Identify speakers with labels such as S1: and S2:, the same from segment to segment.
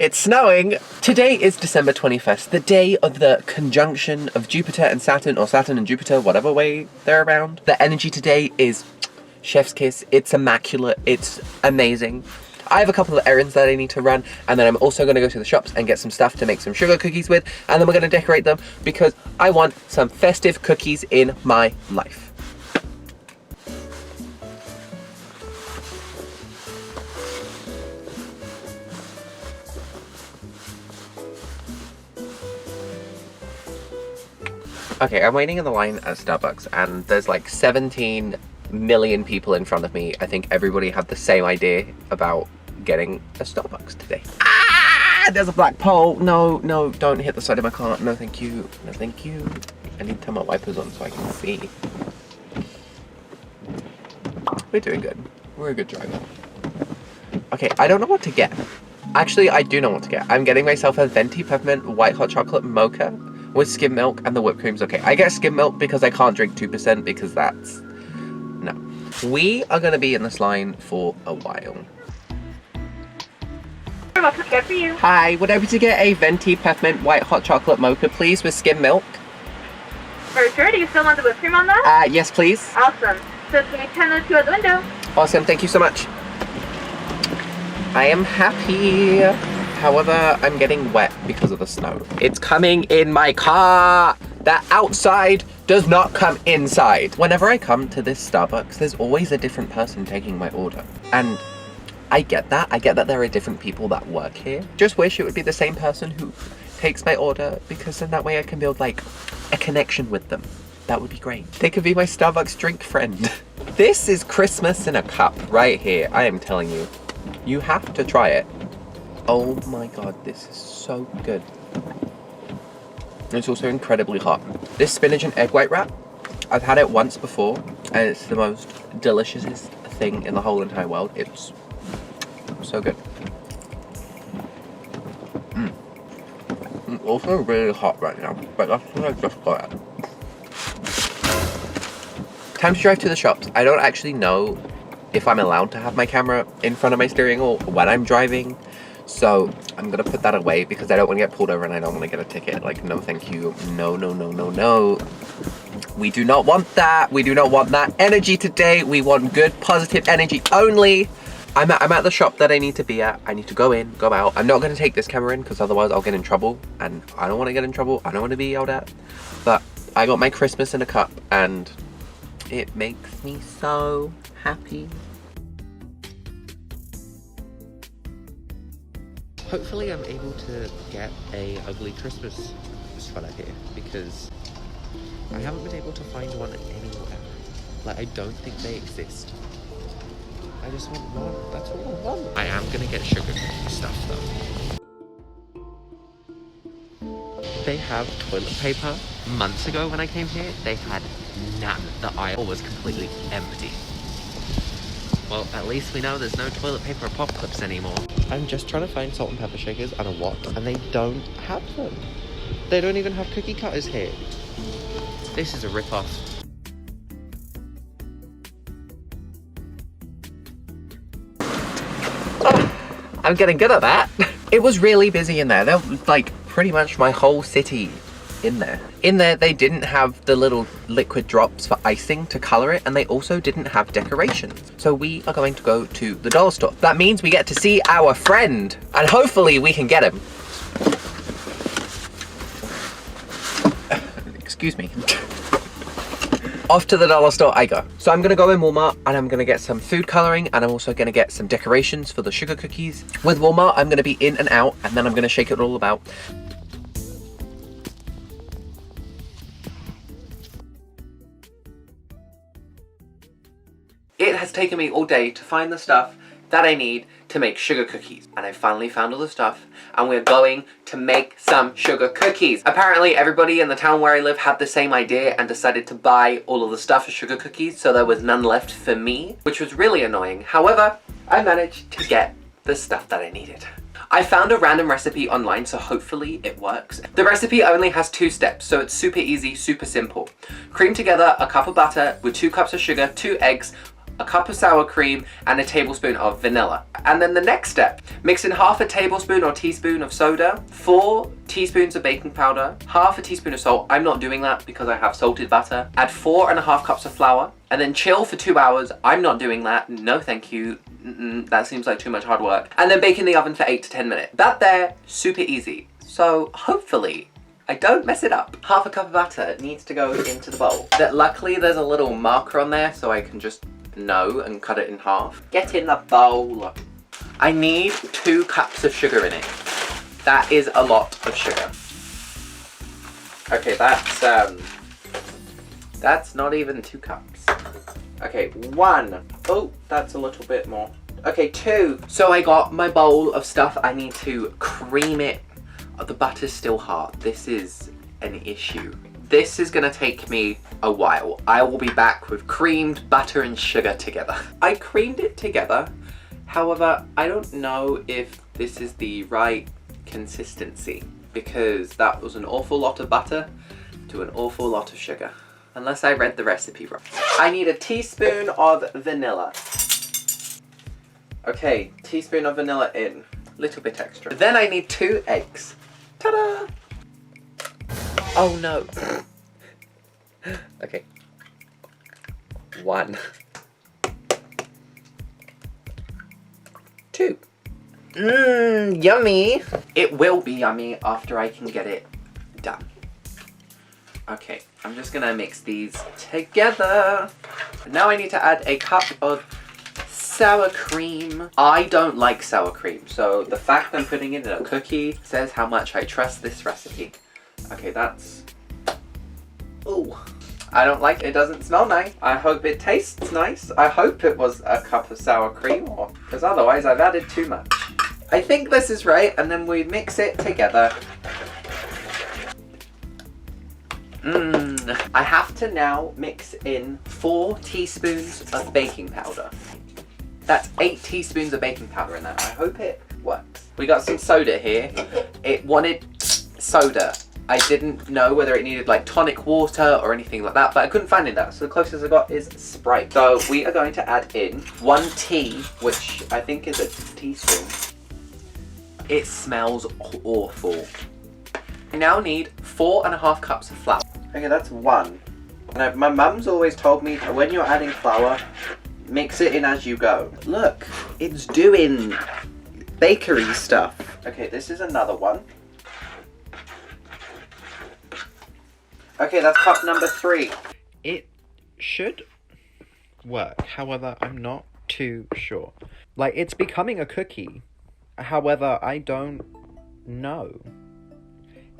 S1: It's snowing! Today is December 21st, the day of the conjunction of Jupiter and Saturn, or Saturn and Jupiter, whatever way they're around. The energy today is chef's kiss. It's immaculate. It's amazing. I have a couple of errands that I need to run, and then I'm also going to go to the shops and get some stuff to make some sugar cookies with, and then we're going to decorate them because I want some festive cookies in my life. Okay, I'm waiting in the line at Starbucks and there's like 17 million people in front of me. I think everybody had the same idea about getting a Starbucks today. Ah! There's a black pole. No, no, don't hit the side of my car. No, thank you. No, thank you. I need to turn my wipers on so I can see. We're doing good. We're a good driver. Okay, I don't know what to get. Actually, I do know what to get. I'm getting myself a venti peppermint white hot chocolate mocha with skim milk, and the whipped cream's okay. I get skim milk because I can't drink 2% because that's... no. We are going to be in this line for a while.
S2: What can I get for you?
S1: Hi, would I be able to get a venti peppermint white hot chocolate mocha, please, with skim milk?
S2: For sure. Do you still want the whipped cream on that?
S1: Yes, please.
S2: Awesome. So give me 10 minutes to go out the window.
S1: Awesome, thank you so much. I am happy. However, I'm getting wet because of the snow. It's coming in my car. That outside does not come inside. Whenever I come to this Starbucks, there's always a different person taking my order. And I get that. I get that there are different people that work here. Just wish it would be the same person who takes my order, because then that way I can build like a connection with them. That would be great. They could be my Starbucks drink friend. This is Christmas in a cup right here. I am telling you. You have to try it. Oh my god, this is so good. It's also incredibly hot. This spinach and egg white wrap, I've had it once before, and it's the most deliciousest thing in the whole entire world. It's so good. It's also really hot right now, but that's what I just got it. Time to drive to the shops. I don't actually know if I'm allowed to have my camera in front of my steering wheel when I'm driving. So I'm gonna put that away because I don't want to get pulled over and I don't want to get a ticket. Like, no thank you. No, no, no, no, no. We do not want that. We do not want that energy today. We want good, positive energy only. I'm at the shop that I need to be at. I need to go in, go out. I'm not going to take this camera in because otherwise I'll get in trouble. And I don't want to get in trouble. I don't want to be yelled at. But I got my Christmas in a cup and it makes me so happy. Hopefully I'm able to get a ugly Christmas sweater here because I haven't been able to find one anywhere. Like, I don't think they exist. I just want one. That's all I want. I am gonna get sugar cookie stuff though. They have toilet paper. Months ago when I came here, they had none. The aisle was completely empty. Well, at least we know there's no toilet paper or pop clips anymore. I'm just trying to find salt and pepper shakers and a wok, and they don't have them. They don't even have cookie cutters here. This is a rip-off. I'm getting good at that. It was really busy in there. There was like pretty much my whole city in there. In there, they didn't have the little liquid drops for icing to color it, and they also didn't have decorations. So we are going to go to the dollar store. That means we get to see our friend, and hopefully we can get him. Excuse me. Off to the dollar store I go. So I'm gonna go in Walmart and I'm gonna get some food coloring, and I'm also gonna get some decorations for the sugar cookies. With Walmart, I'm gonna be in and out, and then I'm gonna shake it all about. It has taken me all day to find the stuff that I need to make sugar cookies. And I finally found all the stuff, and we're going to make some sugar cookies. Apparently everybody in the town where I live had the same idea and decided to buy all of the stuff for sugar cookies, so there was none left for me, which was really annoying. However, I managed to get the stuff that I needed. I found a random recipe online, so hopefully it works. The recipe only has 2 steps, so it's super easy, super simple. Cream together a cup of butter with 2 cups of sugar, 2 eggs, a cup of sour cream, and a tablespoon of vanilla. And then the next step, mix in half a tablespoon or teaspoon of soda, 4 teaspoons of baking powder, half a teaspoon of salt. I'm not doing that because I have salted butter. Add 4.5 cups of flour, and then chill for 2 hours. I'm not doing that. No, thank you. That seems like too much hard work. And then bake in the oven for 8 to 10 minutes. That there, super easy. So hopefully I don't mess it up. Half a cup of butter needs to go into the bowl. Luckily there's a little marker on there so I can just know and cut it in half. Get in the bowl. I need 2 cups of sugar in it. That is a lot of sugar. Okay, that's not even 2 cups. Okay, 1. Oh, that's a little bit more. Okay, 2. So I got my bowl of stuff. I need to cream it. Oh, the butter's still hard. This is an issue. This is gonna take me a while. I will be back with creamed butter and sugar together. I creamed it together. However, I don't know if this is the right consistency because that was an awful lot of butter to an awful lot of sugar. Unless I read the recipe wrong. I need a teaspoon of vanilla. Okay, teaspoon of vanilla in. Little bit extra. Then I need 2 eggs. Ta-da! Oh no. Okay. 1. 2. Yummy. It will be yummy after I can get it done. Okay, I'm just gonna mix these together. Now I need to add a cup of sour cream. I don't like sour cream, so the fact I'm putting it in a cookie says how much I trust this recipe. Okay, that's... Ooh. I don't like it. It doesn't smell nice. I hope it tastes nice. I hope it was a cup of sour cream, because otherwise I've added too much. I think this is right, and then we mix it together. I have to now mix in 4 teaspoons of baking powder. That's 8 teaspoons of baking powder in that. I hope it works. We got some soda here. It wanted soda. I didn't know whether it needed like tonic water or anything like that, but I couldn't find it that. So the closest I got is Sprite. So we are going to add in 1 tea, which I think is a teaspoon. It smells awful. I now need 4.5 cups of flour. Okay, that's 1. Now, my mum's always told me that when you're adding flour, mix it in as you go. Look, it's doing bakery stuff. Okay, this is another one. Okay, that's cup number 3. It should work, however, I'm not too sure. Like, it's becoming a cookie. However, I don't know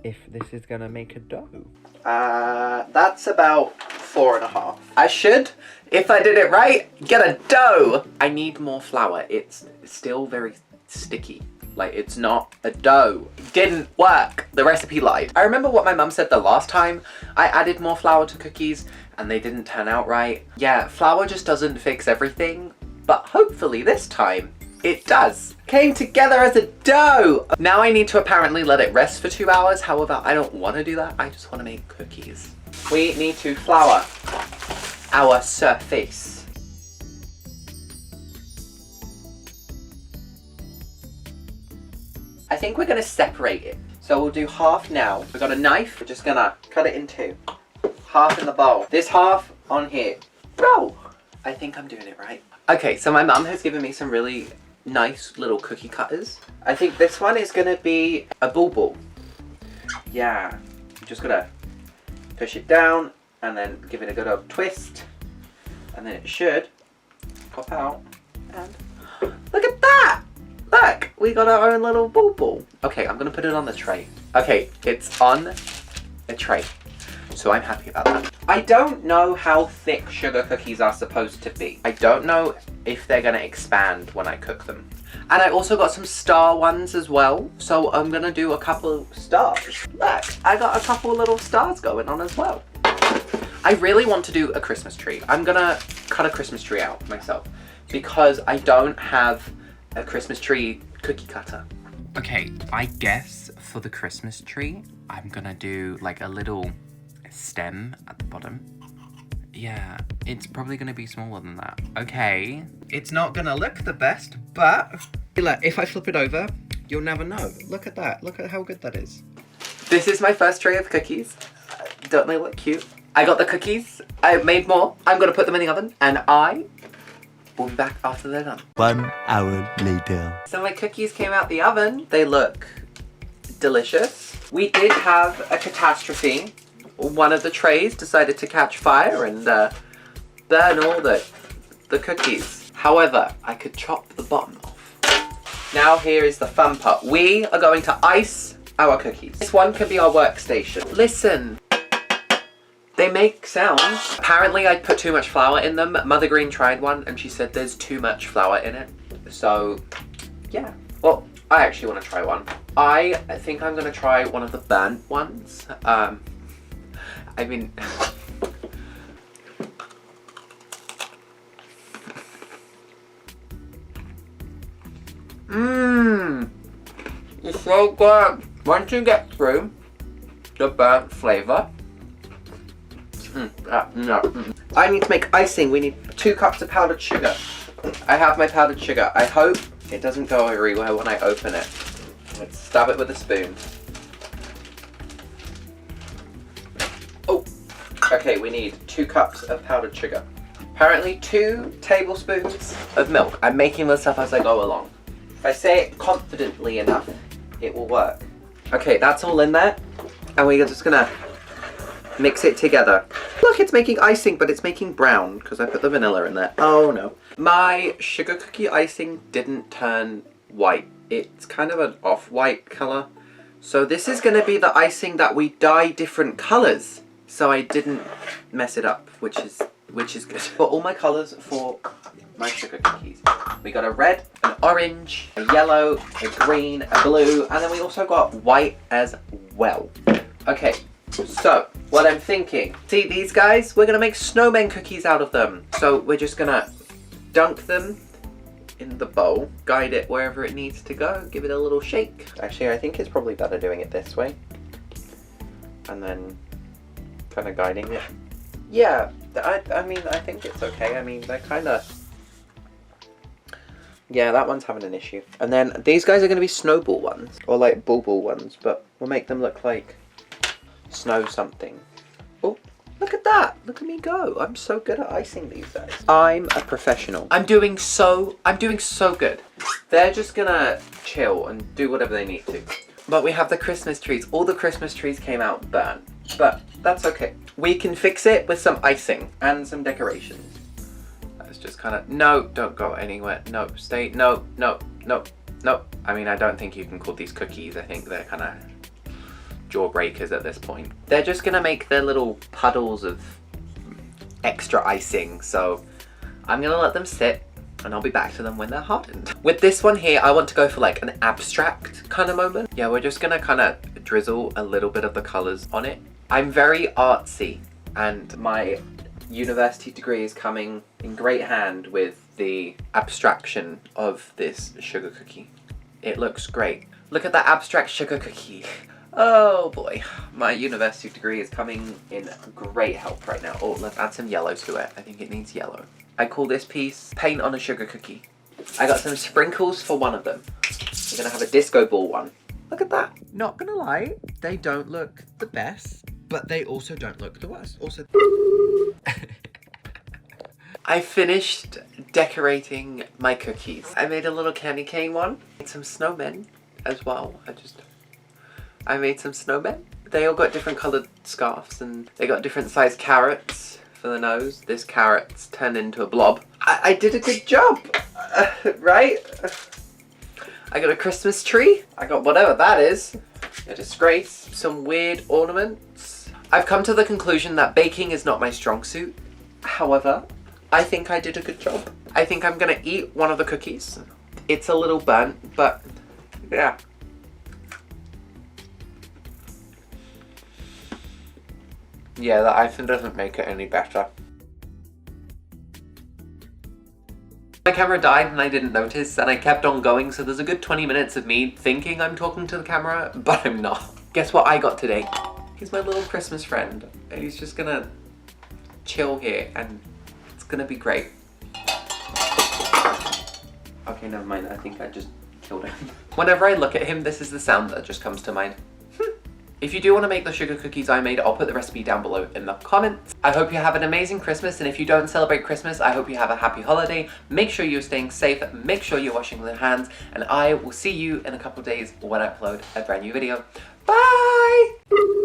S1: if this is gonna make a dough. That's about 4.5. I should, if I did it right, get a dough. I need more flour. It's still very sticky. Like, it's not a dough. It didn't work. The recipe lied. I remember what my mum said the last time I added more flour to cookies and they didn't turn out right. Yeah, flour just doesn't fix everything, but hopefully this time it does. Came together as a dough. Now I need to apparently let it rest for 2 hours. However, I don't want to do that. I just want to make cookies. We need to flour our surface. I think we're gonna separate it. So we'll do half now. We've got a knife. We're just gonna cut it in 2. Half in the bowl. This half on here. Bro, I think I'm doing it right. Okay, so my mum has given me some really nice little cookie cutters. I think this one is gonna be a ball. Yeah, I'm just gonna push it down and then give it a good old twist. And then it should pop out. And look at that! Look, we got our own little ball. Okay, I'm gonna put it on the tray. Okay, it's on a tray. So I'm happy about that. I don't know how thick sugar cookies are supposed to be. I don't know if they're gonna expand when I cook them. And I also got some star ones as well. So I'm gonna do a couple stars. Look, I got a couple little stars going on as well. I really want to do a Christmas tree. I'm gonna cut a Christmas tree out myself because I don't have a Christmas tree cookie cutter. Okay, I guess for the Christmas tree, I'm gonna do like a little stem at the bottom. Yeah, it's probably gonna be smaller than that. Okay. It's not gonna look the best, but if I flip it over, you'll never know. Look at that. Look at how good that is. This is my first tray of cookies. Don't they look cute? I got the cookies. I made more. I'm gonna put them in the oven, and I will be back after they're done.
S3: 1 hour later.
S1: So my cookies came out the oven. They look delicious. We did have a catastrophe. One of the trays decided to catch fire and burn all the cookies. However, I could chop the bottom off. Now here is the fun part. We are going to ice our cookies. This one can be our workstation. Listen. They make sounds. Apparently I put too much flour in them. Mother Green tried one and she said there's too much flour in it. So, yeah. Well, I actually want to try one. I think I'm going to try one of the burnt ones. I mean... Mmm! It's so good! Once you get through the burnt flavour... I need to make icing. We need 2 cups of powdered sugar. I have my powdered sugar. I hope it doesn't go everywhere when I open it. Let's stab it with a spoon. Oh! Okay, we need 2 cups of powdered sugar. Apparently 2 tablespoons of milk. I'm making this up as I go along. If I say it confidently enough, it will work. Okay, that's all in there. And we're just gonna mix it together. Look, it's making icing, but it's making brown because I put the vanilla in there. Oh no. My sugar cookie icing didn't turn white. It's kind of an off-white color. So this is going to be the icing that we dye different colors. So I didn't mess it up, which is good. Got all my colors for my sugar cookies. We got a red, an orange, a yellow, a green, a blue, and then we also got white as well. Okay. So, what I'm thinking, see these guys? We're gonna make snowman cookies out of them. So we're just gonna dunk them in the bowl, guide it wherever it needs to go, give it a little shake. Actually, I think it's probably better doing it this way. And then kind of guiding it. Yeah, I mean, I think it's okay. I mean, they're kind of... Yeah, that one's having an issue. And then these guys are gonna be snowball ones, or like ball ones, but we'll make them look like snow something. Oh, look at that. Look at me go. I'm so good at icing these days. I'm a professional. I'm doing so good. They're just gonna chill and do whatever they need to. But we have the Christmas trees. All the Christmas trees came out burnt. But that's okay. We can fix it with some icing and some decorations. That's just kind of... No, don't go anywhere. No, stay. No, no, no, no. I mean, I don't think you can call these cookies. I think they're kind of jawbreakers at this point. They're just gonna make their little puddles of extra icing, so I'm gonna let them sit and I'll be back to them when they're hardened. With this one here, I want to go for like an abstract kind of moment. Yeah, we're just gonna kind of drizzle a little bit of the colors on it. I'm very artsy and my university degree is coming in great hand with the abstraction of this sugar cookie. It looks great. Look at that abstract sugar cookie. Oh boy, my university degree is coming in great help right now. Oh, let's add some yellow to it. I think it needs yellow. I call this piece Paint on a Sugar Cookie. I got some sprinkles for one of them. We're gonna have a disco ball one. Look at that. Not gonna lie, they don't look the best, but they also don't look the worst. Also, I finished decorating my cookies. I made a little candy cane one. Made some snowmen as well. I made some snowmen. They all got different coloured scarves and they got different sized carrots for the nose. This carrot's turned into a blob. I did a good job, right? I got a Christmas tree. I got whatever that is. A disgrace. Some weird ornaments. I've come to the conclusion that baking is not my strong suit. However, I think I did a good job. I think I'm gonna eat one of the cookies. It's a little burnt, but yeah. Yeah, the icing doesn't make it any better. My camera died and I didn't notice and I kept on going, so there's a good 20 minutes of me thinking I'm talking to the camera, but I'm not. Guess what I got today? He's my little Christmas friend and he's just gonna chill here and it's gonna be great. Okay, never mind. I think I just killed him. Whenever I look at him, this is the sound that just comes to mind. If you do want to make the sugar cookies I made, I'll put the recipe down below in the comments. I hope you have an amazing Christmas, and if you don't celebrate Christmas, I hope you have a happy holiday. Make sure you're staying safe, make sure you're washing your hands, and I will see you in a couple of days when I upload a brand new video. Bye!